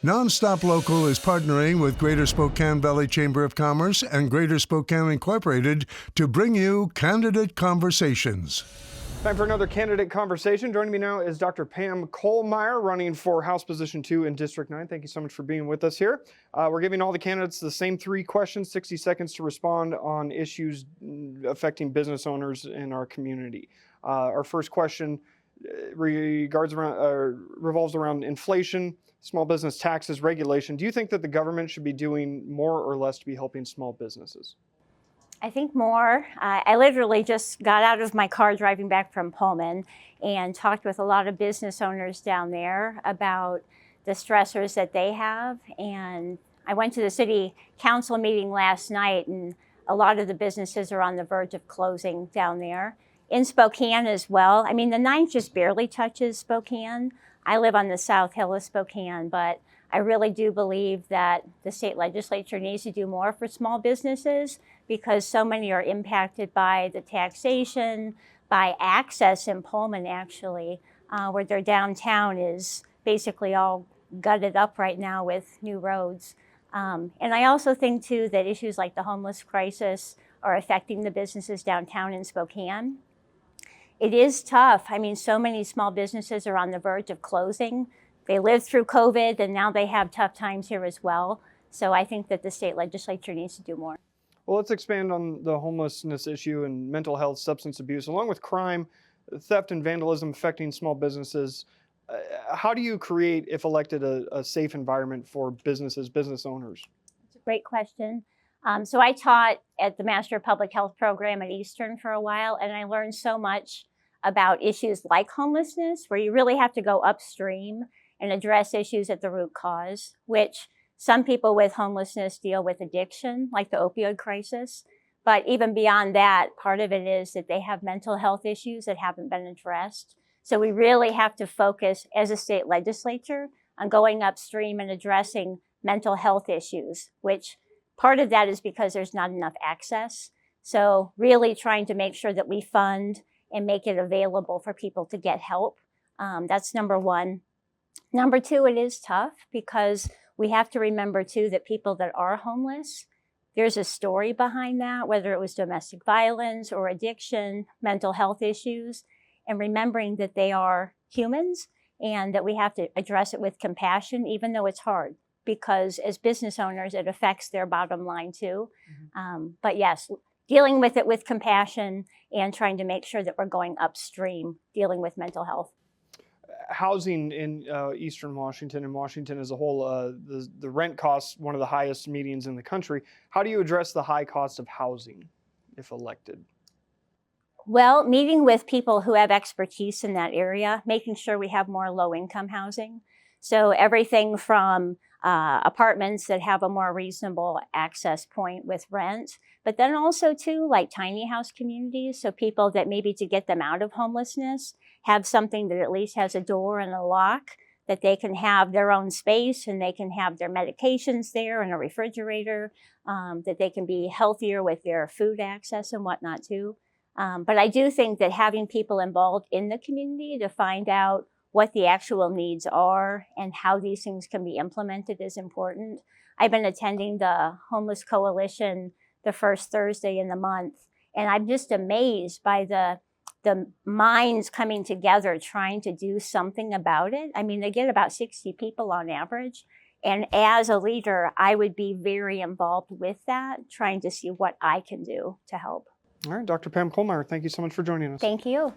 Nonstop Local is partnering with Greater Spokane Valley Chamber of Commerce and Greater Spokane Incorporated to bring you Candidate Conversations. Time for another candidate conversation. Joining me now is Dr. Pam Kohlmeier, running for House Position 2 in District 9. Thank you so much for being with us here. We're giving all the candidates the same 3 questions, 60 seconds to respond on issues affecting business owners in our community. Our first question revolves around inflation, small business taxes, regulation. Do you think that the government should be doing more or less to be helping small businesses? I think more. I literally just got out of my car driving back from Pullman and talked with a lot of business owners down there about the stressors that they have. And I went to the city council meeting last night, and a lot of the businesses are on the verge of closing down there. In Spokane as well. I mean, the 9th just barely touches Spokane. I live on the South Hill of Spokane, but I really do believe that the state legislature needs to do more for small businesses because so many are impacted by the taxation, by access in Pullman actually, where their downtown is basically all gutted up right now with new roads. And I also think too that issues like the homeless crisis are affecting the businesses downtown in Spokane. It is tough. I mean, so many small businesses are on the verge of closing. They lived through COVID and now they have tough times here as well. So I think that the state legislature needs to do more. Well, let's expand on the homelessness issue and mental health, substance abuse, along with crime, theft and vandalism affecting small businesses. How do you create, if elected, a safe environment for businesses, business owners? It's a great question. So I taught at the Master of Public Health program at Eastern for a while, and I learned so much about issues like homelessness, where you really have to go upstream and address issues at the root cause, which some people with homelessness deal with addiction, like the opioid crisis. But even beyond that, part of it is that they have mental health issues that haven't been addressed. So we really have to focus as a state legislature on going upstream and addressing mental health issues, which part of that is because there's not enough access. So really trying to make sure that we fund and make it available for people to get help. That's number one. Number two, it is tough because we have to remember too that people that are homeless, there's a story behind that, whether it was domestic violence or addiction, mental health issues, and remembering that they are humans and that we have to address it with compassion, even though it's hard, because as business owners, it affects their bottom line too. But yes, dealing with it with compassion and trying to make sure that we're going upstream, dealing with mental health. Housing in Eastern Washington and Washington as a whole, the rent costs one of the highest medians in the country. How do you address the high cost of housing if elected? Well, meeting with people who have expertise in that area, making sure we have more low-income housing. So everything from apartments that have a more reasonable access point with rent, but then also too like tiny house communities. So people that maybe to get them out of homelessness have something that at least has a door and a lock, that they can have their own space and they can have their medications there and a refrigerator, that they can be healthier with their food access and whatnot too. But I do think that having people involved in the community to find out what the actual needs are and how these things can be implemented is important. I've been attending the Homeless Coalition the first Thursday in the month, and I'm just amazed by the minds coming together trying to do something about it. I mean, they get about 60 people on average, and as a leader, I would be very involved with that, trying to see what I can do to help. All right, Dr. Pam Kohlmeier, thank you so much for joining us. Thank you.